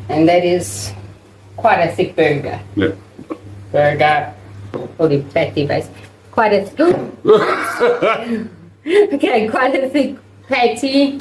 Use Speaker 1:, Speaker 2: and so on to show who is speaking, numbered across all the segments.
Speaker 1: And that is quite a thick burger.
Speaker 2: Yeah.
Speaker 1: Burger, or the patty base. Quite a okay, quite a thick patty.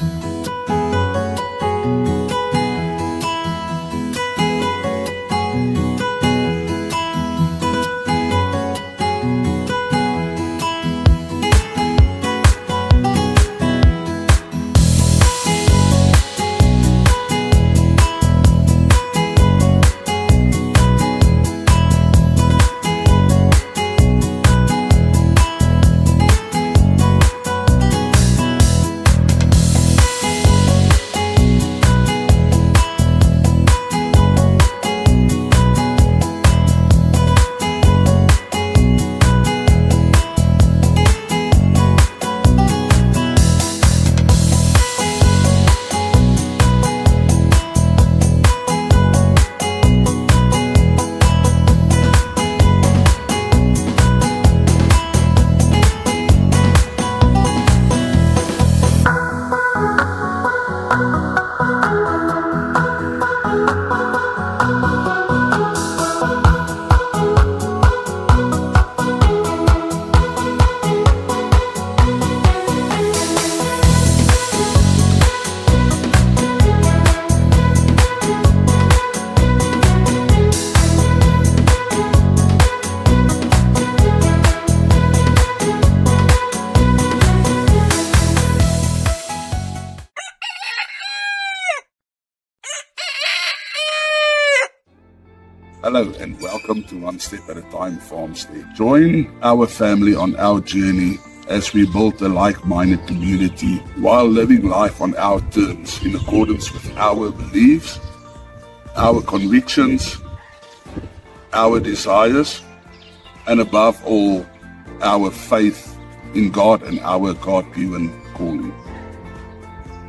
Speaker 2: Hello and welcome to One Step at a Time Farmstead. Join our family on our journey as we build a like-minded community while living life on our terms in accordance with our beliefs, our convictions, our desires, and above all, our faith in God and our God-given calling.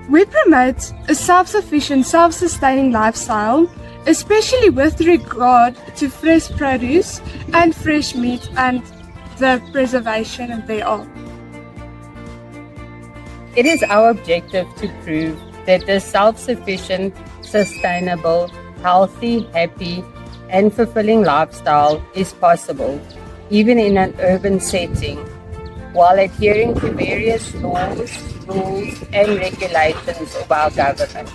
Speaker 3: We promote a self-sufficient, self-sustaining lifestyle, especially with regard to fresh produce and fresh meat and the preservation thereof.
Speaker 1: It is our objective to prove that the self-sufficient, sustainable, healthy, happy, and fulfilling lifestyle is possible, even in an urban setting, while adhering to various laws, rules, and regulations of our government.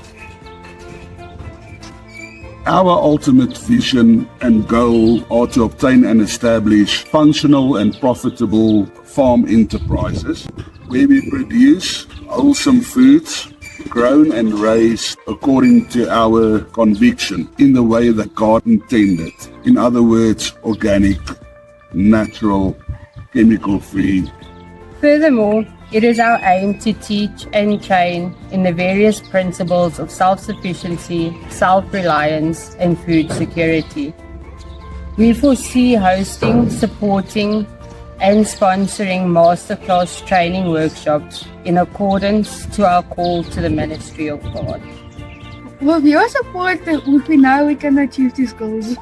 Speaker 2: Our ultimate vision and goal are to obtain and establish functional and profitable farm enterprises where we produce wholesome foods grown and raised according to our conviction in the way that God intended. In other words, organic, natural, chemical-free.
Speaker 1: Furthermore, it is our aim to teach and train in the various principles of self-sufficiency, self-reliance, and food security. We foresee hosting, supporting, and sponsoring masterclass training workshops in accordance to our call to the ministry of God.
Speaker 3: With your support, we know we can achieve these goals.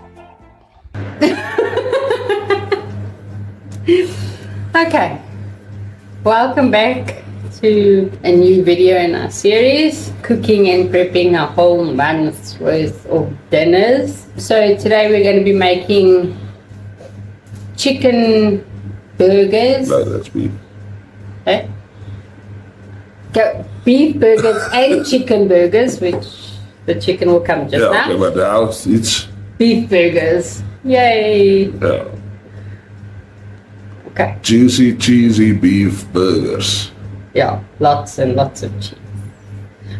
Speaker 1: Okay. Welcome back to a new video in our series, cooking and prepping a whole month's worth of dinners. So today we're going to be making chicken burgers.
Speaker 2: No, that's beef.
Speaker 1: Eh? Beef burgers and chicken burgers, which the chicken will come just now.
Speaker 2: Okay, but the house it's
Speaker 1: Beef burgers. Yay!
Speaker 2: yeah.
Speaker 1: Okay.
Speaker 2: Juicy, cheesy beef burgers.
Speaker 1: Yeah, lots and lots of cheese.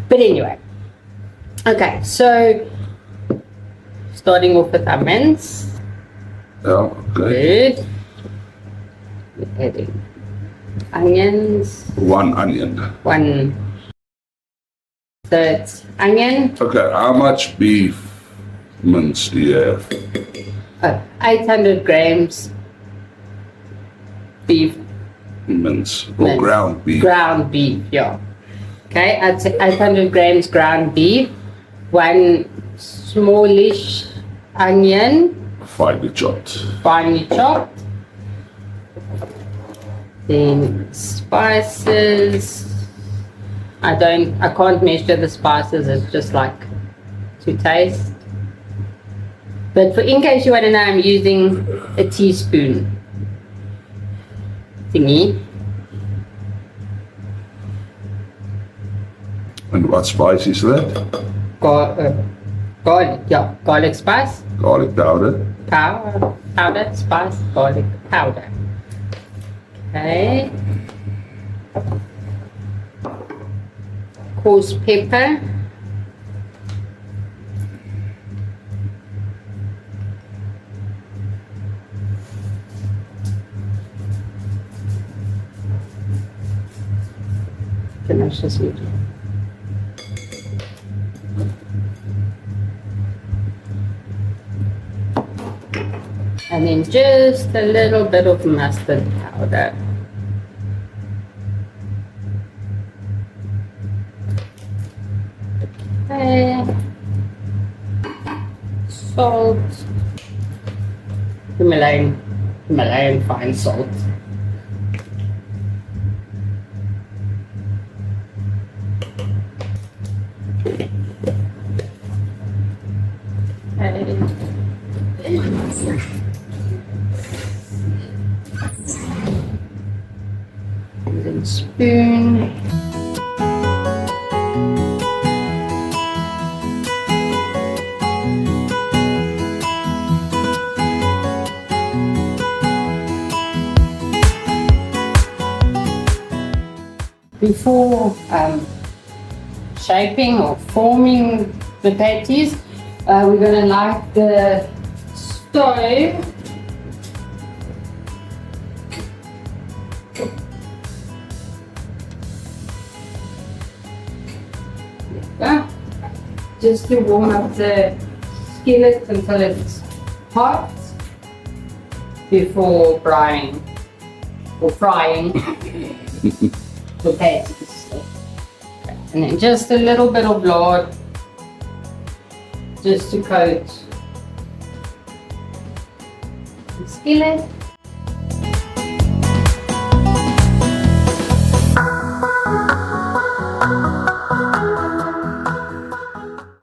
Speaker 1: But anyway, okay, so starting off with our mince.
Speaker 2: Yeah, okay.
Speaker 1: Good. We're adding onions.
Speaker 2: One onion.
Speaker 1: One third onion.
Speaker 2: Okay, how much beef mince do you have?
Speaker 1: 800 grams beef.
Speaker 2: Mince or ground beef?
Speaker 1: Ground beef, yeah. Okay, 800 grams ground beef, one smallish onion,
Speaker 2: Finely chopped.
Speaker 1: finely chopped. Then spices. I can't measure the spices, it's just like to taste. But for in case you want to know, I'm using a teaspoon thingy.
Speaker 2: And what spice is that?
Speaker 1: Garlic, yeah, garlic spice.
Speaker 2: Garlic powder.
Speaker 1: Powder, spice, garlic powder. Okay. Coarse pepper. Tenacious. And then just a little bit of mustard powder. Okay. Salt. Himalayan fine salt. And spoon. Before shaping or forming the patties, we're going to light the stove. Just to warm up the skillet until it's hot before frying the patties. Okay. And then just a little bit of lard just to coat the skillet.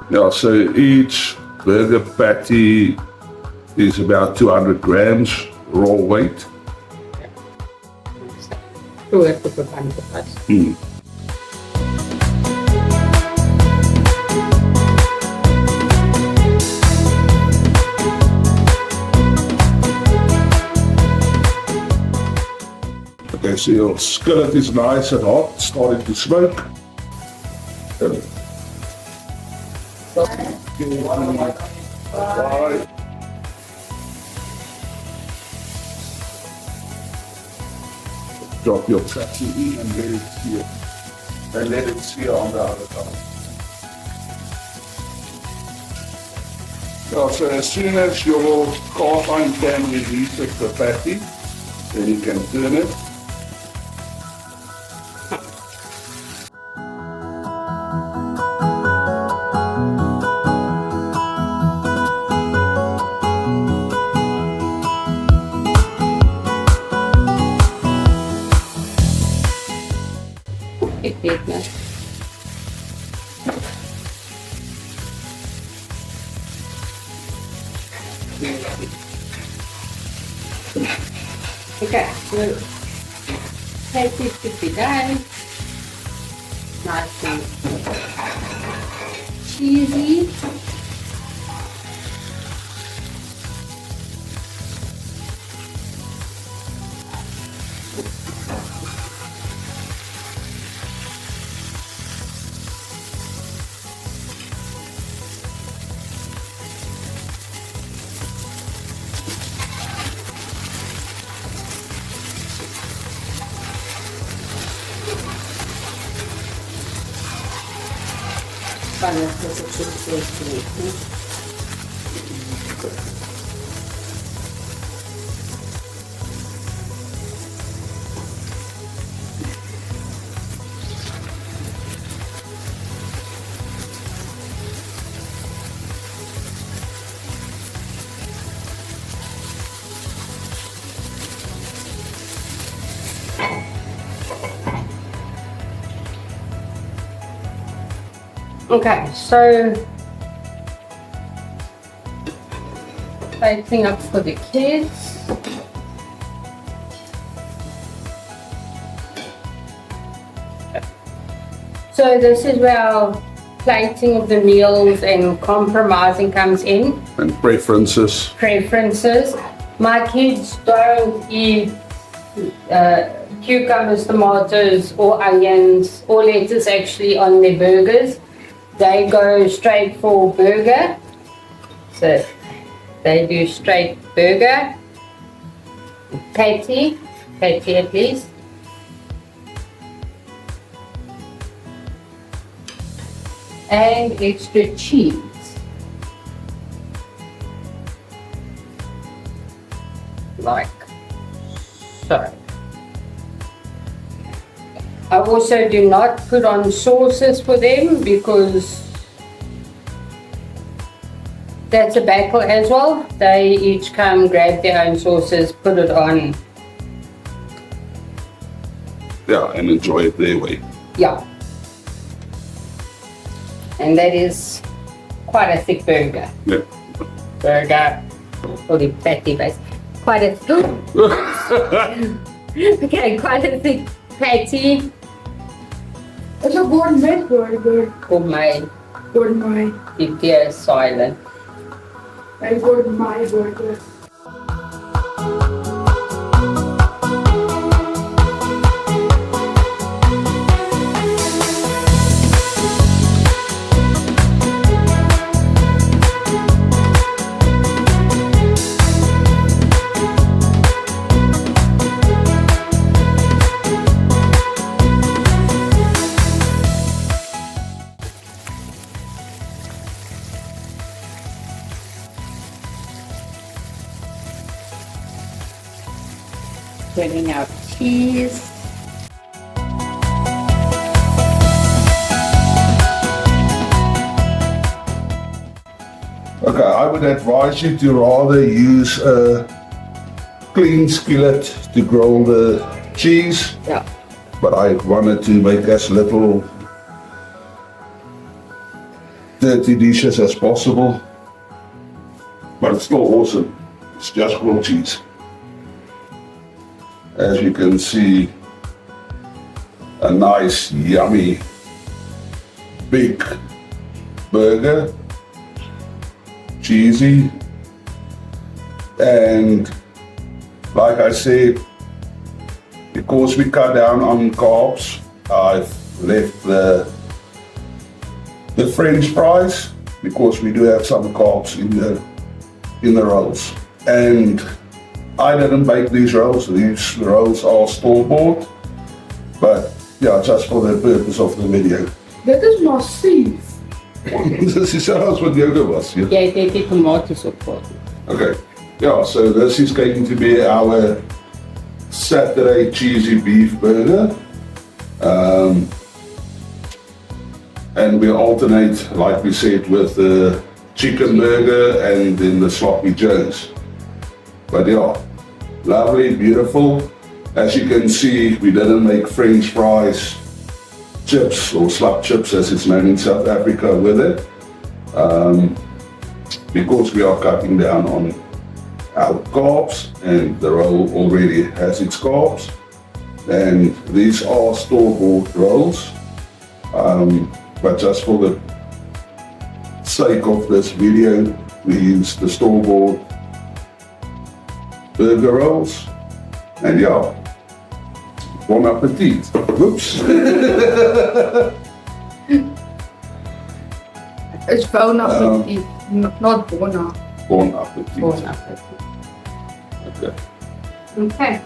Speaker 2: Yeah, so each burger patty is about 200 grams raw weight. Okay, so your skillet is nice and hot, starting to smoke. Right. Drop your patty in and let it sear. And let it sear on the other side. Yeah, so as soon as your cast iron pan releases the patty, then you can turn it.
Speaker 1: Okay, so patties should be done. Nice and cheesy. Okay, so plating up for the kids. So this is where our plating of the meals and compromising comes in.
Speaker 2: And preferences.
Speaker 1: My kids don't eat cucumbers, tomatoes, or onions, or lettuce actually on their burgers. They go straight for burger. So they do straight burger. Patty at least. And extra cheese. Like so. I also do not put on sauces for them because that's a battle as well. They each come, grab their own sauces, put it on.
Speaker 2: Yeah, and enjoy it their way.
Speaker 1: Yeah. And that is quite a thick burger.
Speaker 2: Yeah.
Speaker 1: Burger, or the patty base. Quite a okay, quite a thick patty.
Speaker 3: It's a gourmet burger.
Speaker 1: Gourmet.
Speaker 3: Gourmet.
Speaker 1: If they're silent.
Speaker 3: A gourmet burger.
Speaker 1: Putting out cheese.
Speaker 2: Okay, I would advise you to rather use a clean skillet to grill the cheese.
Speaker 1: Yeah.
Speaker 2: But I wanted to make as little dirty dishes as possible. But it's still awesome. It's just grilled cheese. As you can see, a nice, yummy, big burger, cheesy, and like I said, because we cut down on carbs, I've left the French fries because we do have some carbs in the rolls. And I didn't bake these rolls. These rolls are store-bought, but yeah, just for the purpose of the video.
Speaker 3: That is massive.
Speaker 2: This is what yoga was. Yeah?
Speaker 1: Yeah, they did tomato soup for it.
Speaker 2: Okay. Yeah, so this is going to be our Saturday cheesy beef burger. And we alternate, like we said, with the chicken burger and then the sloppy joes. But yeah, lovely, beautiful. As you can see, we didn't make French fries, chips or slap chips as it's known in South Africa with it. Because we are cutting down on our carbs and the roll already has its carbs. And these are store-bought rolls. But just for the sake of this video, we use the store-bought burger rolls. And yeah, bon appetit. Whoops.
Speaker 3: It's bon appetit, not bona.
Speaker 2: Bon appetit.
Speaker 1: Bon appetit.
Speaker 2: Okay.
Speaker 1: Okay.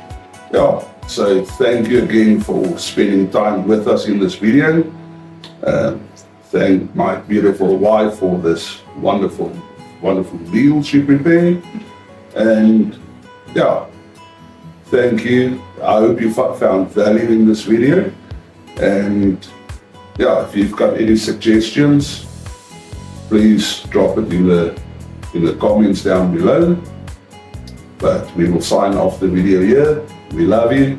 Speaker 2: Yeah, so thank you again for spending time with us in this video. Thank my beautiful wife for this wonderful meal she prepared. And yeah, thank you. I hope you found value in this video. And yeah, if you've got any suggestions, please drop it in the comments down below. But we will sign off the video here. We love you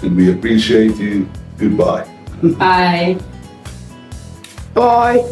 Speaker 2: and we appreciate you. Goodbye.
Speaker 1: Bye.
Speaker 3: Bye.